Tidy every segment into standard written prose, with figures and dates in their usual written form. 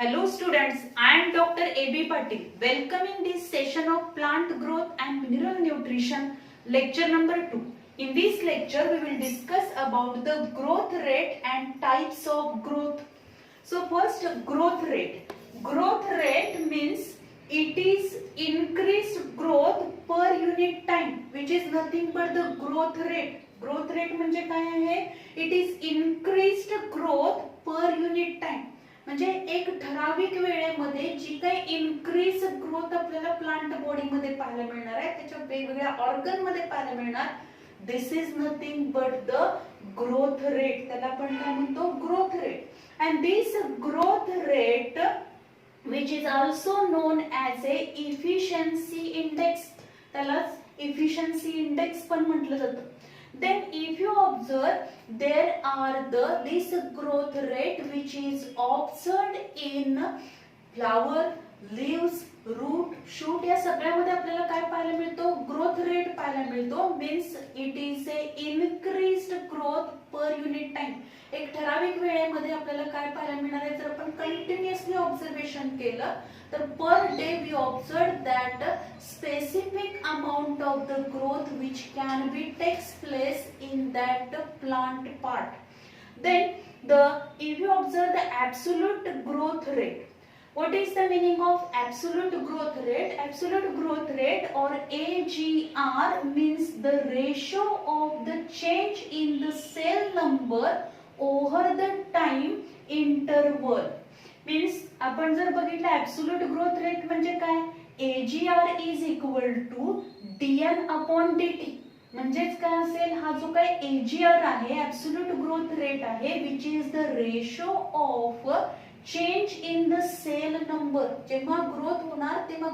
Hello students, I am Dr. A.B. Patil. Welcome in this session of plant growth and mineral nutrition, lecture number 2. In this lecture, we will discuss about the growth rate and types of growth. So first, growth rate. Growth rate means it is increased growth per unit time, which is nothing but the growth rate. Growth rate म्हणजे काय आहे? It is increased growth per unit time. म्हणजे एक ठराविक वेळेमध्ये जी काही increase growth आपल्याला plant body मध्ये पाहायला मिळणार आहे, त्याच्या वेगवेगळ्या ऑर्गन मध्ये पाहायला मिळणार. This is nothing but the growth rate. त्याला आपण काय म्हणतो? Growth rate. And this growth rate which is also known as a efficiency index. त्यालाच efficiency index पण म्हटलं जातं. Then if you observe, there are this growth rate which is observed in flower, leaves, root, shoot. या सगळ्यामध्ये आपल्याला काय पाहायला मिळतो? ग्रोथ रेट पाहायला मिळतो. Means it is a increased growth per unit time. एक ठराविक वेळेमध्ये आपल्याला काय पाहायला मिळणार आहे? जर आपण कंटिन्युअसली ऑब्झर्वेशन केलं तर per day we observe that specific amount of the growth which can be takes place in that plant part. Then if you observe the absolute growth rate, what is the meaning of absolute growth rate? Absolute growth rate or AGR means the ratio of the change in the cell number over the time interval. Means आपण जर बघितलं absolute growth rate म्हणजे काय? AGR is equal to dN upon dt. म्हणजेच काय असेल? हा जो काय AGR आहे, absolute growth rate आहे, which is the ratio of change in the cell number. जेव्हा ग्रोथ होणार तेव्हा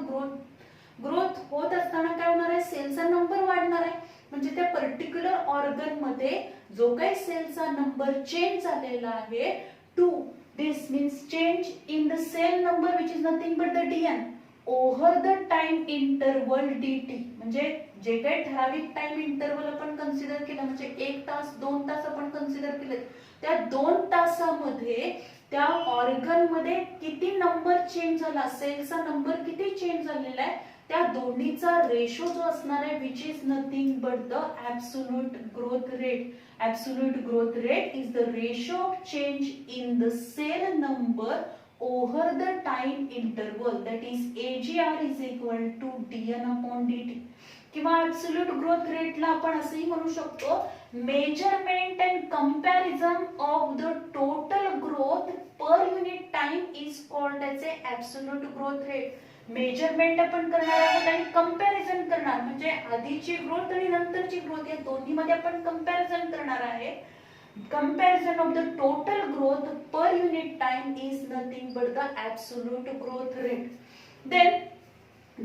ग्रोथ होत असताना काय होणार आहे? सेलचा नंबर वाढणार आहे. म्हणजे त्या पर्टिक्युलर ऑर्गन मध्ये जो काही सेलचा नंबर चेंज झालेला आहे, to this means change in the cell number which is nothing but the dn over the time interval dt. म्हणजे जे काही ठराविक टाइम इंटरवल आपण कन्सिडर केलं, म्हणजे 1 तास 2 तास आपण कन्सिडर केले, त्या 2 तासामध्ये त्या ऑर्गन मध्ये किती नंबर चेंज झाला, सेलचा नंबर किती चेंज झालेला आहे, त्या दोन्हीचा रेशो जो असणार आहे which is nothing but the absolute growth rate. Absolute growth rate is the ratio of change in the cell number over the time interval, that is AGR is equal to dN upon dt. किंवा absolute growth rate ला आपण असंही म्हणू शकतो measurement and comparison of the total growth per unit time is called as a absolute growth rate. Measurement आपण करणार आहोत आणि कंपॅरिझन करणार, म्हणजे आधीची ग्रोथ आणि नंतरची ग्रोथ या दोन्ही मध्ये आपण कंपॅरिझन करणार आहे. Comparison of the total growth per unit time is nothing but the absolute growth rate. Then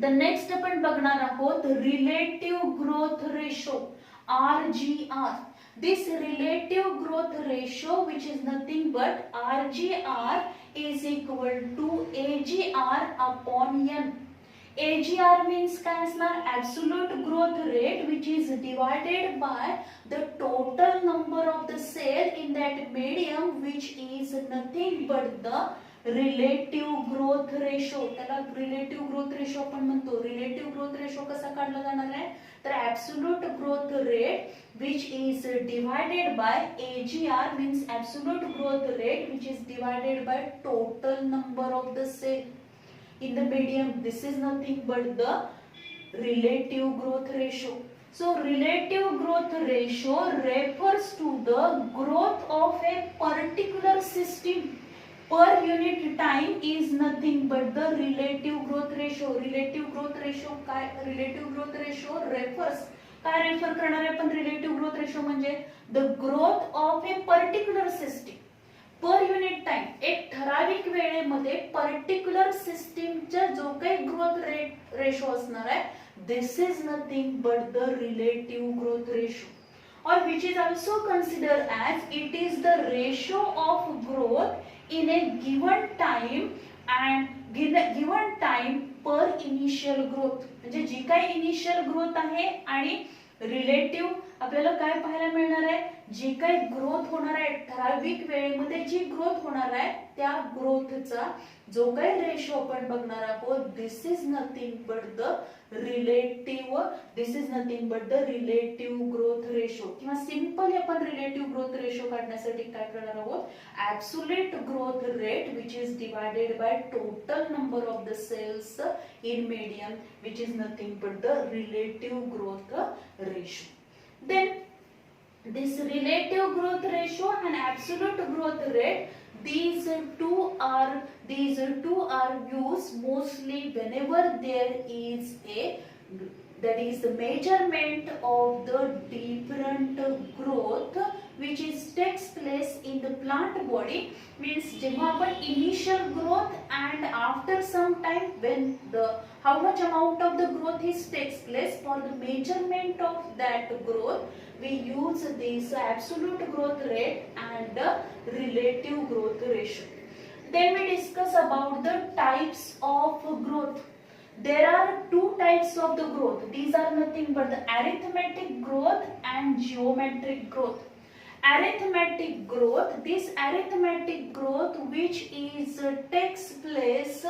the next आपण बघणार आहोत relative growth ratio, RGR. This relative growth ratio which is nothing but RGR is equal to AGR upon N. AGR means काय असणार? Absolute growth rate which is divided by the total number of the cell in that medium which is nothing but the relative growth ratio. त्याला relative growth ratio आपण म्हणतो. relative growth ratio कसा काढला जाणार आहे? तर absolute growth rate which is divided by AGR means absolute growth rate which is divided by total number of the cell in the medium. This is nothing but the relative growth ratio. So relative growth ratio refers to the growth of a particular system per unit time is nothing but the relative growth ratio. Relative growth ratio काय? relative growth ratio refers काय refer करणार आहे आपण? relative growth ratio म्हणजे the growth of a particular system per unit time. एक ठराविक वेळेमध्ये particular सिस्टीमचा जो काही ग्रोथ रेट रेशो असणार आहे, this is nothing but the relative growth ratio or which is also consider as it is the ratio of growth in a given time and given time per initial growth. म्हणजे जी काही initial growth आहे आणि relative आपल्याला काय पाहायला मिळणार आहे, जी काही ग्रोथ होणार आहे ठराविक वेळेमध्ये जी ग्रोथ होणार आहे त्या ग्रोथचा जो काही रेशो आपण बघणार आहोत, this is nothing but the relative growth ratio, किंवा सिंपली आपण रिलेटिव्ह ग्रोथ रेशो काढण्यासाठी काय करणार आहोत, absolute growth rate which is divided by total number of the cells in medium, which is nothing but the relative growth ratio. Then this relative growth ratio and absolute growth rate, these two are used mostly whenever there is a, that is the measurement of the different growth which is takes place in the plant body. Means जेव्हा आपण initial growth and after some time when the how much amount of the growth is takes place, for the measurement of that growth we use this absolute growth rate and the relative growth ratio. Then we discuss about the types of growth. There are two types of the growth. These are nothing but the arithmetic growth and geometric growth. Arithmetic growth, this arithmetic growth which is takes place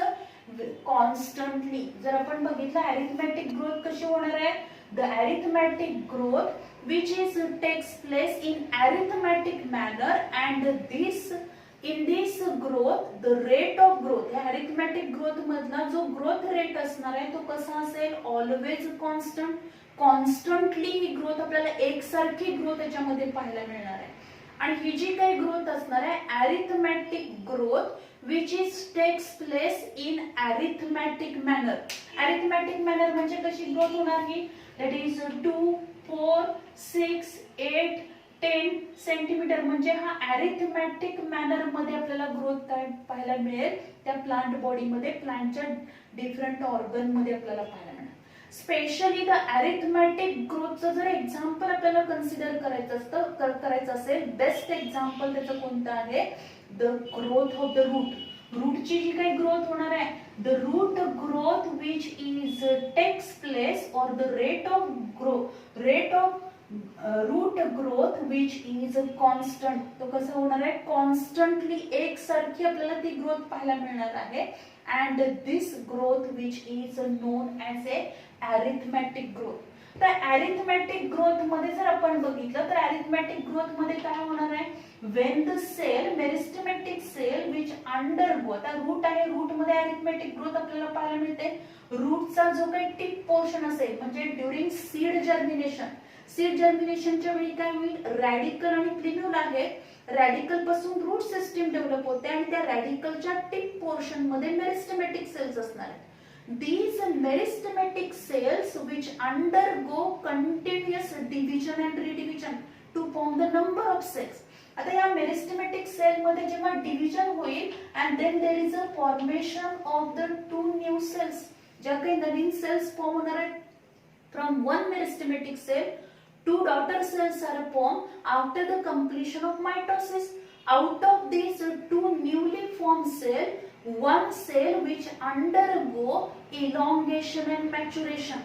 constantly. जर आपण बघितलं arithmetic growth कशी होणार आहे, the arithmetic growth which is takes place in arithmetic manner, and this in this growth the rate of growth, या arithmetic growth मधला जो growth rate असणार आहे तो कसा असेल, always constant. कॉन्स्टंटली ही ग्रोथ आपल्याला एकसारखी ग्रोथ याच्यामध्ये पाहायला मिळणार आहे. आणि ही जी काही ग्रोथ असणार आहे arithmetic growth which is takes place in arithmetic manner. Arithmetic manner म्हणजे कशी ग्रोथ होणार ही, दॅट इज 2, 4, 6, 8, 10 सेंटीमीटर. म्हणजे हा अरिथमॅटिक मॅनर मध्ये आपल्याला ग्रोथ काय पाहायला मिळेल, त्या प्लांट बॉडी मध्ये प्लांटच्या डिफरंट ऑर्गन मध्ये आपल्याला पाहायला मिळेल. स्पेशली द अरिथमॅटिक ग्रोथचं जर एक्झाम्पल आपल्याला कन्सिडर करायचं असेल, बेस्ट एक्झाम्पल त्याचं कोणतं आहे, the growth of the root. रूटची जी काही ग्रोथ होणार आहे, the root growth which is takes place or the rate of root growth which is constant. तो कसं होणार आहे, कॉन्स्टंटली एकसारखी आपल्याला ती ग्रोथ पाहायला मिळणार आहे. and this growth which is known as a arithmetic growth. तर arithmetic growth मध्ये जर आपण बघितलं तर arithmetic growth मध्ये काय होणार आहे, when the cell meristematic cell which undergo, आता रूट आहे, रूट मध्ये arithmetic growth आपल्याला पाहायला मिळते. रूटचा जो काही टिप पोर्शन असेल म्हणजे ड्यूरिंग सीड जर्मिनेशनच्या वेळी काय होईल, रॅडिकल आणि प्लिम्यूल आहे, रॅडिकल पासून रूट सिस्टीम डेव्हलप होते आणि त्या रॅडिकलच्या टिप पोर्शन मध्ये मेरिस्टेमॅटिक सेल्स असणार आहेत. These meristematic cells which undergo continuous division and redivision to form the number of cells. आता या मेरिस्टेमॅटिक सेल मध्ये जेव्हा डिव्हिजन होईल and then there is a formation of the two new cells, ज्या काही नवीन सेल्स फॉर्म होणार आहेत. From one meristematic cell, two daughter cells are formed after the completion of mitosis. Out of these two newly formed cells, one cell which undergo elongation and maturation,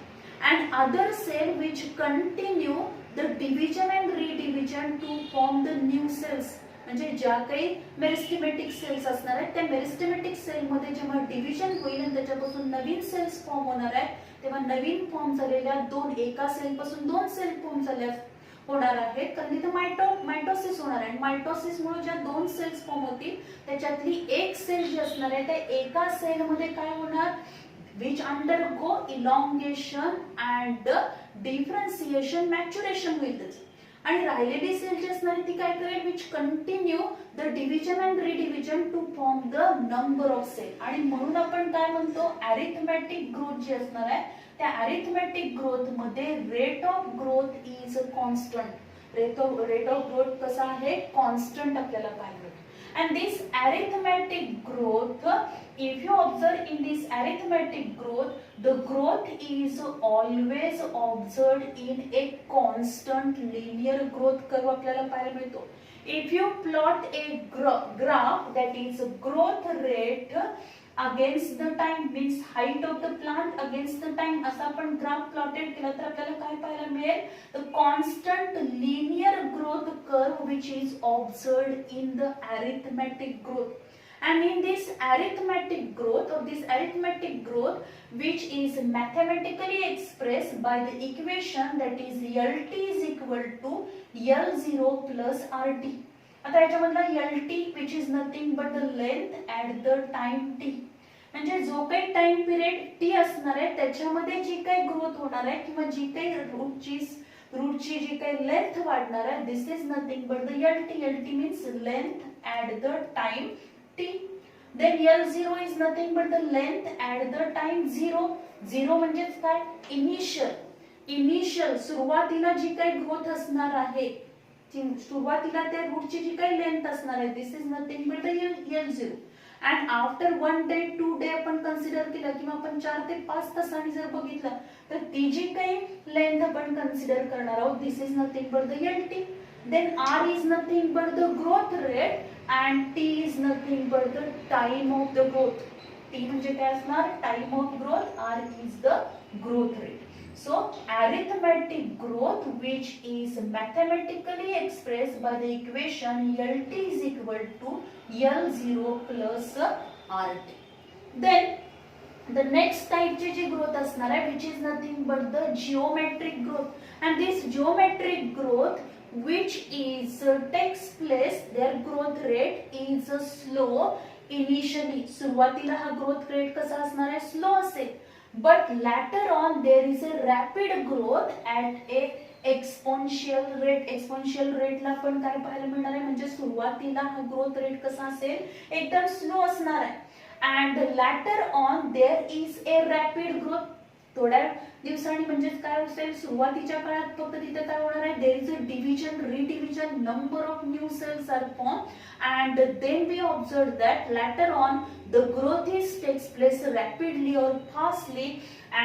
and other cell which continue the division and redivision to form the new cells. म्हणजे ज्या काही मेरिस्टेमॅटिक cells असणार आहेत त्या मेरिस्टेमॅटिक sale मध्ये जेव्हा division होईल आणि त्याच्यापासून नवीन सेल्स फॉर्म होणार आहेत, तेव्हा नवीन फॉर्म झालेल्या एका सेल पासून दोन सेल फॉर्म झाल्या होणार आहेत, कारण तिथे मायटोसिस होणार आहे. मायटोसिस मुळे ज्या दोन सेल्स फॉर्म होतील त्याच्यातली एक सेल जी असणार आहे त्या एका सेल मध्ये काय होणार, which undergo elongation and differentiation maturation होईल त्याची. आणि राहिलेली सेल जी असणार ती काय करेल, which continue the division and redivision to form the number of cell. आणि म्हणून आपण काय म्हणतो, अरिथमॅटिक ग्रोथ जी असणार आहे त्या अरिथमॅटिक ग्रोथ मध्ये rate of growth is constant. Rate of growth कसा आहे, कॉन्स्टंट आपल्याला पाहायला मिळतो. And this arithmetic growth, if you observe in this arithmetic growth, the growth is always observed in a constant linear growth curve आपल्याला पाहायला मिळतो. If you plot a graph, that is growth rate against the time means height of the plant against the time असा आपण graph plotted केला तर आपल्याला काय पाहायला मिळेल, the constant linear growth curve which is observed in the arithmetic growth. And in this arithmetic growth which is mathematically expressed by the equation that is LT is equal to L0 plus RT. आता याच्यामधला LT which is nothing but the length at the time t, म्हणजे जो काही time period t असणार आहे त्याच्यामध्ये जी काही growth होणार आहे किंवा जी काही रूटची जी काही लेंथ वाढणार आहे, this is nothing but the LT. LT means length at the time t. Then L0 is nothing but the length at the time 0. 0 म्हणजेच काय, इनिशियल सुरुवातीला जी काही ग्रोथ असणार आहे, सुरुवातीला त्या रूटची जी काही लेंथ असणार आहे, this is nothing but the L0. And after 1 day 2 day आपण कन्सिडर केलं किंवा आपण 4 ते 5 तासांनी जर बघितलं तर ती जी काही लेंथ आपण कन्सिडर करणार आहोत, this is nothing but the LT. Then R is nothing but the growth rate and T is nothing but the time of the growth. T म्हणजे काय असणार, time of growth, R is the growth rate. So arithmetic growth which is mathematically expressed by the equation LT is equal to L0 plus RT. Then the next type ची जी growth असणार आहे which is nothing but the geometric growth. And this geometric growth which is takes place, their growth rate is slow initially. सुरुवातीला हा growth rate कसा असणार आहे, slow असेल, but later on there is a rapid growth at a exponential rate. exponential rate ला पण काय पाहायला मिळणार आहे, म्हणजे सुरुवातीला हा growth rate कसा असेल, एकदम स्लो असणार आहे, and later on there is a rapid growth. थोड्या दिवसांनी म्हणजे काय असेल, सुरुवातीच्या काळात फक्त तिथे काय होणार आहे, there is a division redivision, number of new cells are form and then we observe that later on the growth is takes place rapidly or fastly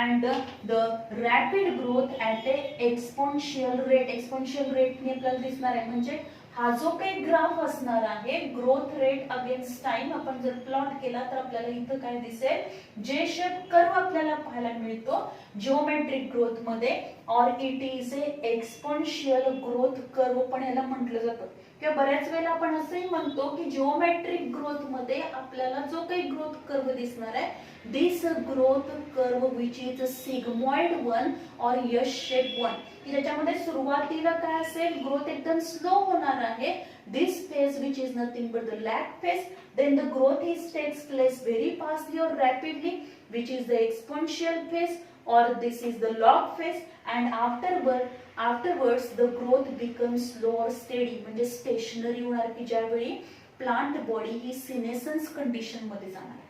and the rapid growth at a exponential rate. exponential rate ने आपल्याला दिसणार आहे, म्हणजे हा जो काही graph असणार आहे ग्रोथ रेट अगेन्स्ट टाइम आपण जर प्लॉट केला तर आपल्याला इथं काय दिसेल, जे शेप कर्व आपल्याला पाहायला मिळतो जिओमेट्रिक ग्रोथ मध्ये, और it is a exponential growth curve पण याला म्हटलं जातं. किंवा बऱ्याच वेळेला आपण असंही म्हणतो की जिओमेट्रिक ग्रोथ मध्ये आपल्याला जो काही ग्रोथ कर्व दिसणार आहे, this growth curve which is sigmoid one or S shape one, ज्याच्यामध्ये सुरुवातीला काय असेल, ग्रोथ एकदम स्लो होणार आहे, this phase which is nothing but the lag phase. Then the growth is takes place very fastly or rapidly which is the exponential phase or this is the log phase, and afterwards the growth becomes slow or steady, म्हणजे stationery होणार की ज्यावेळी plant body ही senescence condition मध्ये जाणार.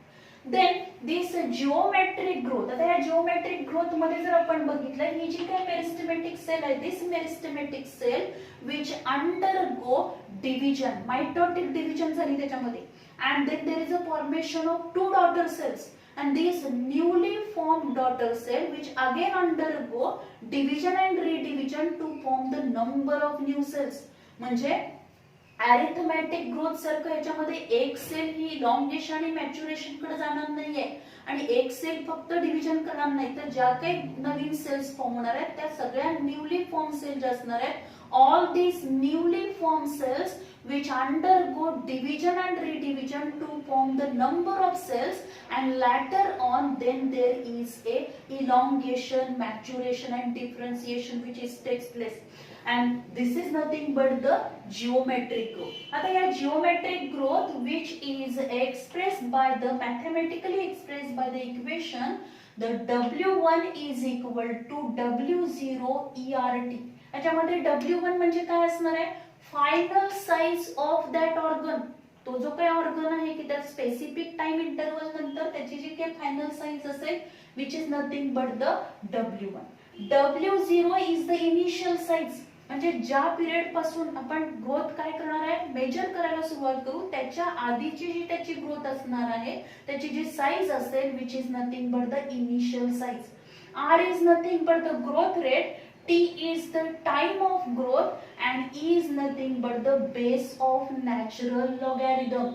Then दिस geometric growth, आता या geometric growth मध्ये जर आपण बघितलं, ही जी काही मेरिस्टेमेटिक सेल आहे, this meristematic cell which undergo division, mitotic division झाली त्याच्यामध्ये, and then there is a formation of two daughter cells. And these newly formed daughter cell which again undergo division and redivision to form the number of new cells. म्हणजे arithmetic growth सारखं याच्यामध्ये एक sale ही elongation आणि maturation कडे जाणार नाहीये आणि एक सेल फक्त डिव्हिजन करणार नाही, तर ज्या काही नवीन सेल्स फॉर्म होणार आहेत त्या सगळ्या न्यूली फॉर्म सेल ज्या असणार आहेत, all these newly formed cells which undergo division and redivision to form the number of cells, and later on then there is a elongation, maturation and differentiation which is takes place, and this is nothing but the geometric growth. आता या geometric growth which is expressed by the mathematically expressed by the equation the W1 is equal to W0 ERT. याच्यामध्ये W1 म्हणजे काय असणार आहे, final size of that organ, तो जो काही ऑर्गन आहे की त्या स्पेसिफिक टाइम इंटरवल नंतर त्याची जी काही फायनल साइज असेल which is nothing but the W1. W0 is the initial size, म्हणजे ज्या पिरियड पासून आपण ग्रोथ काय करणार आहे, मेजर करायला सुरुवात करू त्याच्या आधीची जी त्याची ग्रोथ असणार आहे त्याची जी साइज असेल which is nothing but the initial size. R is nothing but the growth rate, T is the time of growth and E is nothing but the base of natural logarithm.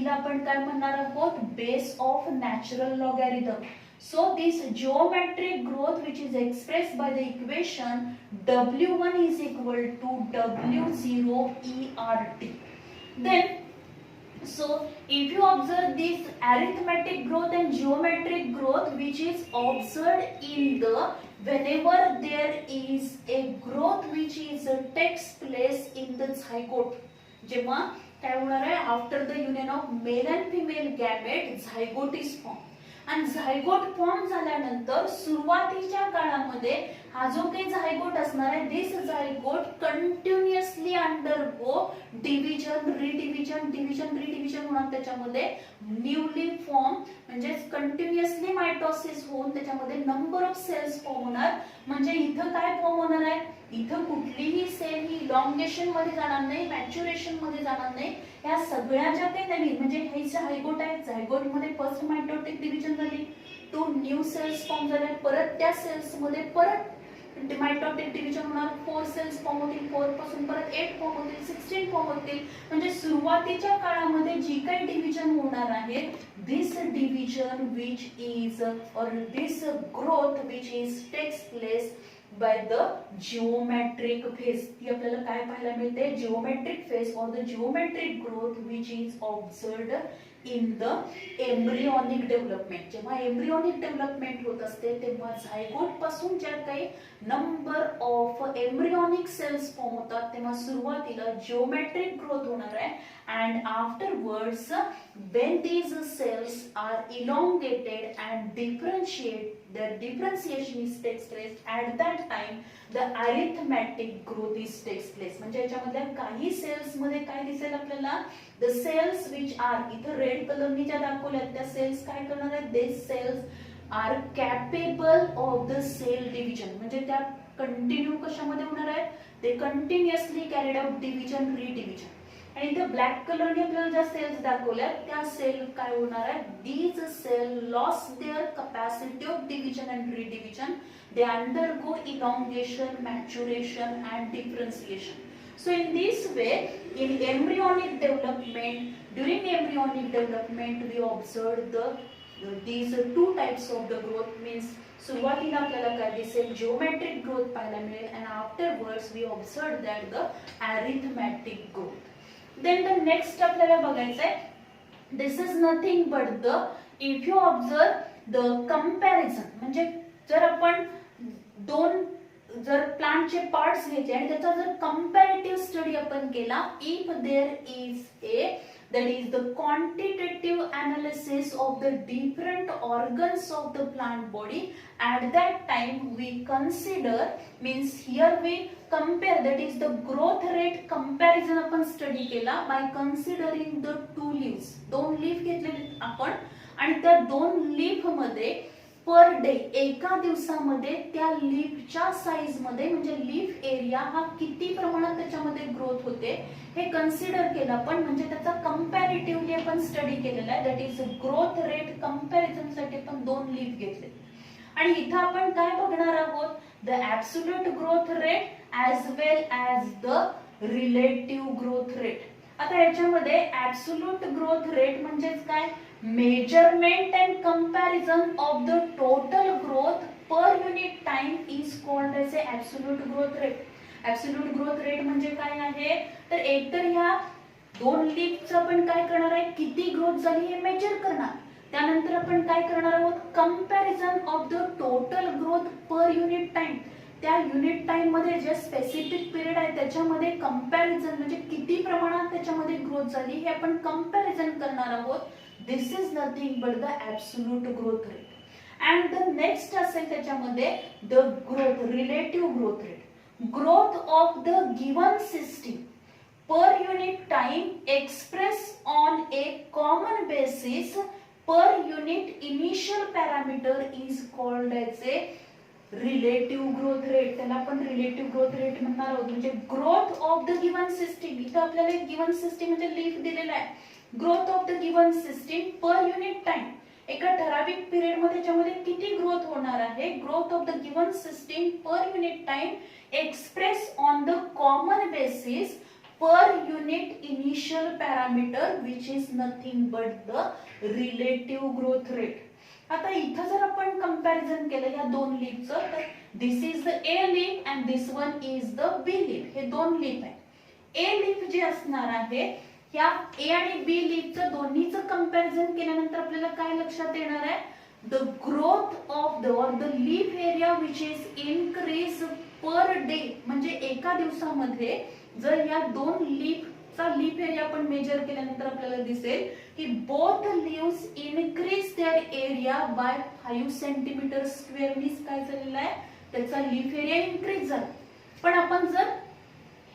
ला आपण काय म्हणणार आहोत, base of natural logarithm. So this geometric growth which is expressed by the equation W1 is equal to W0 ERT. Then so if you observe this arithmetic growth and geometric growth which is observed in the whenever there is a growth which is takes place in the zygote, जेव्हा काय होणार आहे, after the union of male and female gamete zygote is form. आणि zygote form झाल्यानंतर सुरुवातीच्या काळामध्ये हा जो काही झायगोट असणार आहे, this zygote continuously undergo division redivision division redivision होणार. त्याच्यामध्ये न्यूली फॉर्म म्हणजे कंटिन्युअसली मायटोसिस होऊन त्याच्यामध्ये नंबर ऑफ सेल्स फॉर्म होणार. म्हणजे इथं काय फॉर्म होणार आहे, इथं कुठलीही सेल ही इलॉंगेशन मध्ये जाणार नाही, मॅच्युरेशन मध्ये जाणार नाही. या सगळ्या ज्या काही नवीन म्हणजे हे झायगोट आहे, झायगोट मध्ये फर्स्ट मायटोटिक डिव्हिजन झाली, 2 न्यू सेल्स फॉर्म झाल्या, परत त्या सेल्स मध्ये परत मायटोटिक डिव्हिजन होणार, 4 सेल्स फॉर्म होतील, 4 पासून परत 8 फॉर्म होतील, 16 फॉर्म होतील. म्हणजे सुरुवातीच्या काळामध्ये जी काही डिव्हिजन होणार आहे, दिस division which is or this growth which is takes place by the geometric phase. ती आपल्याला काय पाहायला मिळते, geometric phase or the geometric growth which is observed in the embryonic development. जेव्हा एम्ब्रियोनिक डेव्हलपमेंट होत असते तेव्हा झायगोट पासून ज्या काही number of embryonic cells form होतात तेव्हा सुरुवातीला जिओमेट्रिक ग्रोथ होणार आहे. And afterwards when these cells are elongated and differentiate, their differentiation is takes place, at that time the arithmetic growth is takes place. म्हणजे याच्यामधल्या काही सेल्स मध्ये काय दिसेल आपल्याला, the cells which are इथं रेड कलरनी ज्या दाखवल्यात त्या सेल्स काय करणार आहेत, these cells are capable of the cell division. म्हणजे त्या कंटिन्यू कशामध्ये होणार आहेत, ते कंटिन्युअसली कॅरीड आउट डिव्हिजन रिडिव्हिजन. आणि इथे ब्लॅक कलरने आपल्याला ज्या सेल्स दाखवल्या त्या सेल काय होणार आहे, these cells loss their capacity of division and redivision, they undergo elongation, maturation and differentiation. So in this way, in embryonic development, during embryonic development, we observe these 2 types of the growth. Means सुरुवातीला आपल्याला काय दिसेल, geometric growth पाहायला मिळेल, and afterwards we observe that the arithmetic growth. Then the next आपल्याला बघायचं आहे, this is nothing but the, if you observe the comparison, म्हणजे जर आपण जर प्लांटचे पार्ट्स घ्यायचे आणि त्याचा जर कंपॅरेटिव्ह स्टडी आपण केला, if there is a that is the quantitative analysis of the different organs of the plant body, at that time we consider, means here we compare, that is the growth rate comparison आपण study केला by considering the 2 leaves. 2 leaf घेतलेले आपण आणि त्या 2 leaf मध्ये per day एका दिवसामध्ये त्या लीफच्या साइज मध्ये म्हणजे लीफ एरिया हा किती प्रमाणात त्याच्यामध्ये ग्रोथ होते हे कन्सिडर केलं आपण. म्हणजे त्याचा कंपॅरेटिव्हली आपण स्टडी केलेला आहे, that is growth rate comparison साठी आपण 2 लीफ घेतले. आणि इथं आपण काय बघणार आहोत, the absolute growth rate as well as the relative growth rate. आता याच्यामध्ये ऍब्सोल्यूट ग्रोथ रेट म्हणजेच काय, measurement and comparison of the total growth per unit time is called as a absolute growth rate. Absolute growth rate म्हणजे काय आहे, तर एकतर ह्या 2 लीफचं आपण काय करणार आहे, किती ग्रोथ झाली हे मेजर करणार. त्यानंतर आपण काय करणार आहोत, comparison of the total growth per unit time. त्या युनिट टाइम मध्ये जे स्पेसिफिक पिरियड आहे त्याच्यामध्ये कंपॅरिझन म्हणजे किती प्रमाणात त्याच्यामध्ये ग्रोथ झाली हे आपण कंपॅरिझन करणार आहोत. This is nothing but the absolute growth rate. And the next असेल त्याच्यामध्ये the growth, relative growth rate. Growth of the given system per unit time expressed on a common basis per unit initial parameter is called as a relative growth rate. त्याला आपण relative growth rate म्हणणार आहोत. म्हणजे growth of the given system. इथं आपल्याला एक given system म्हणजे leaf दिलेला आहे. Growth of the given system per unit time, एका ठराविक पिरियड मध्ये त्याच्यामध्ये किती ग्रोथ होणार आहे, growth of the given system per unit time express on the common basis per unit initial parameter which is nothing but the relative growth rate. आता इथं जर आपण कंपॅरिझन केलं या दोन लीफचं, तर this is the A leaf and this one is the B leaf. हे दोन लीफ आहे. ए लीफ जे असणार आहे या ए आणि बी लीफचं दोन्हीचं कंपॅरिझन केल्यानंतर आपल्याला काय लक्षात येणार आहे, द ग्रोथ ऑफ द और the leaf area which is increase per day. म्हणजे एका दिवसामध्ये जर या दोन लीफचा लीफ एरिया आपण मेजर केल्यानंतर आपल्याला दिसेल की both leaves increase their area by 5 centimetre square. Means काय झालेलं आहे, त्याचा लीफ एरिया इनक्रीज झाला. पण आपण जर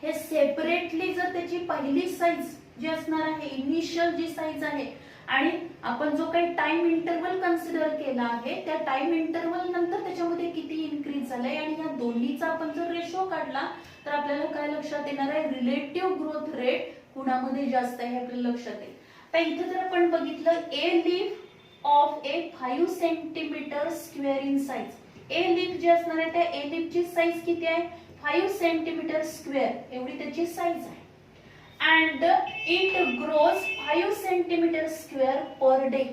हे सेपरेटली जर त्याची पहिली साईज जी असणार आहे, इनिशियल जी साईज आहे, आणि आपण जो काही टाइम इंटरवल कन्सिडर केला आहे त्या टाइम इंटरवल नंतर त्याच्यामध्ये किती इनक्रीज झालंय आणि या दोन्हीचा आपण जर रेशो काढला तर आपल्याला काय लक्षात येणार आहे, रिलेटिव्ह ग्रोथ रेट कुणामध्ये जास्त आहे हे आपल्याला लक्षात येईल. तर इथे जर आपण बघितलं a leaf of A 5 centimetre square in size. A leaf जे असणार आहे त्या ए लीफची साईज किती आहे, 5 सेंटीमीटर स्क्वेअर एवढी त्याची साईज आहे. and it grows 5 centimetre square per day.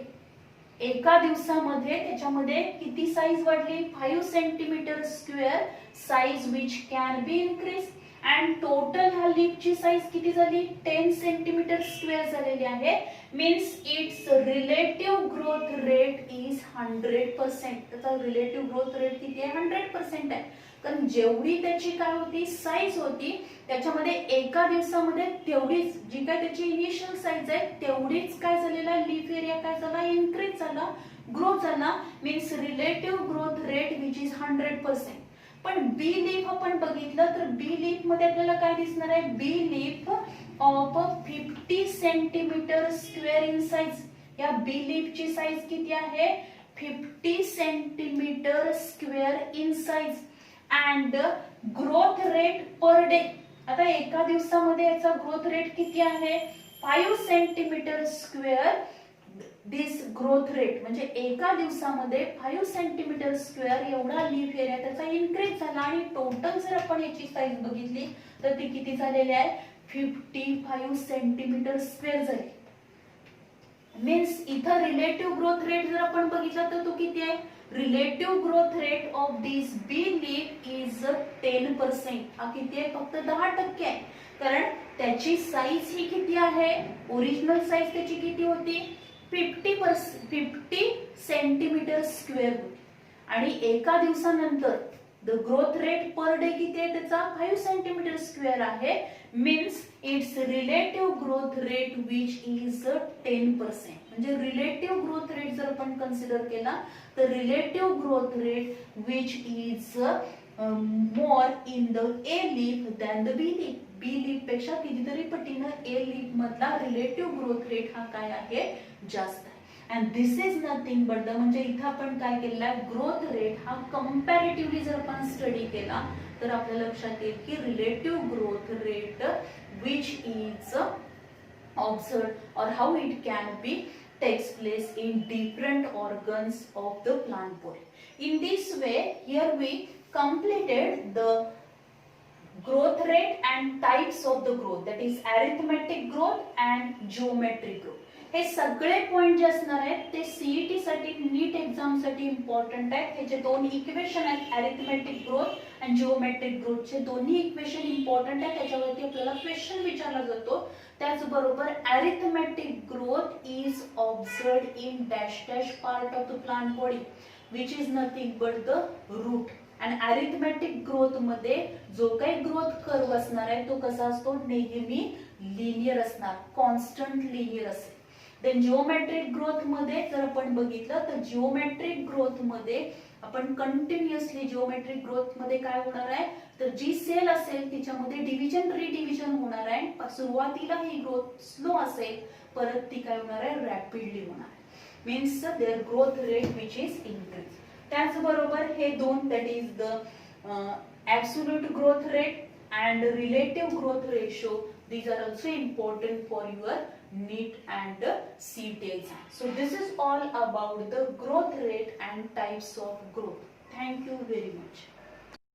एका दिवसामध्ये त्याच्यामध्ये किती साईज वाढली, 5 centimetre square size which can B increase. And total ह्या लीफची साईज किती झाली, 10 सेंटीमीटर स्क्वेअर झालेली आहे. Means it's relative growth rate is 100%. त्याचा रिलेटिव्ह ग्रोथ रेट किती आहे, 100% आहे. कारण जेवढी त्याची काय होती साईज होती त्याच्यामध्ये एका दिवसामध्ये तेवढीच जी काय त्याची इनिशियल साईज आहे तेवढीच काय झालेला लीफ एरिया काय झाला, इनक्रीज झाला, ग्रोथ झाला. Means relative growth rate which is 100%. पण बी लीफ आपण बघितलं तर बी लीफ मध्ये आपल्याला काय दिसणार आहे, B leaf of 50 centimetre square in size. या बी लीफची साईज किती आहे, 50 centimetre square in size. And growth rate per day. आता एका दिवसामध्ये याचा ग्रोथ रेट किती आहे, 5 centimetre square. This growth rate म्हणजे एका दिवसामध्ये 5 सेंटीमीटर स्क्वेअर एवढा लीफ एरिया त्याचा इनक्रीज झाला. आणि टोटल जर आपण याची साईज बघितली तर ती किती झालेली आहे, 55 सेंटीमीटर स्क्वेअर झाली. मीन्स इथं रिलेटिव्ह ग्रोथ रेट जर आपण बघितला तर तो किती आहे, relative growth rate of this B leaf is 10%. हा किती आहे, फक्त 10% आहे. कारण त्याची साईज ही किती आहे, ओरिजिनल साईज त्याची किती होती, 50 सेंटीमीटर स्क्वेअर होती. आणि एका दिवसानंतर the growth rate per day किती आहे त्याचा, 5 सेंटीमीटर स्क्वेअर आहे. Means it's relative growth rate which is 10%. म्हणजे रिलेटिव्ह ग्रोथ रेट जर आपण कन्सिडर केला तर relative growth rate which is more in the A leaf than the B leaf. B leaf पेक्षा कितीतरी पटीनं ए लीफ मधला रिलेटिव्ह ग्रोथ रेट हा काय आहे, जास्त आहे. And this is nothing but the, म्हणजे इथं आपण काय केलेला आहे, ग्रोथ रेट हा कंपॅरेटिव्हली जर आपण स्टडी केला तर आपल्या लक्षात येईल की relative growth rate which is observe or how it can be takes place in different organs of the plant body. In this way, here we completed the growth rate and types of the growth, that is arithmetic growth and geometric growth. हे सगळे point जे असणार आहेत ते CET साठी, नीट exam साठी important आहेत. हे जे दोन इक्वेशन आहेत, अरिथमेटिक ग्रोथ आणि जिओमेट्रिक ग्रोथ चे दोन्ही इक्वेशन इम्पॉर्टंट आहेत. त्याच्यावरती आपल्याला क्वेश्चन विचारला जातो. त्याचबरोबर arithmetic growth is observed in dash dash part of the plant body which is nothing but the root. आणि अरिथमेटिक ग्रोथ मध्ये जो काही ग्रोथ कर्व असणार आहे तो कसा असतो, नेहमी लिनियर असणार, कॉन्स्टंट लिनियर असेल. देन जिओमेट्रिक ग्रोथ मध्ये जर आपण बघितलं तर जिओमेट्रिक ग्रोथ मध्ये आपण कंटिन्युअसली जिओमेट्रिक ग्रोथ मध्ये काय होणार आहे तर जी सेल असेल तिच्यामध्ये डिव्हिजन रिडिव्हिजन होणार आहे. सुरुवातीला ही ग्रोथ स्लो असेल, परत ती काय होणार आहे, रॅपिडली होणार आहे. Means their growth rate which is increase. त्याचबरोबर हे दोन, that is the absolute growth rate and relative growth ratio, these are also important for your NEET and CET exam. So this is all about the growth rate and types of growth. Thank you very much.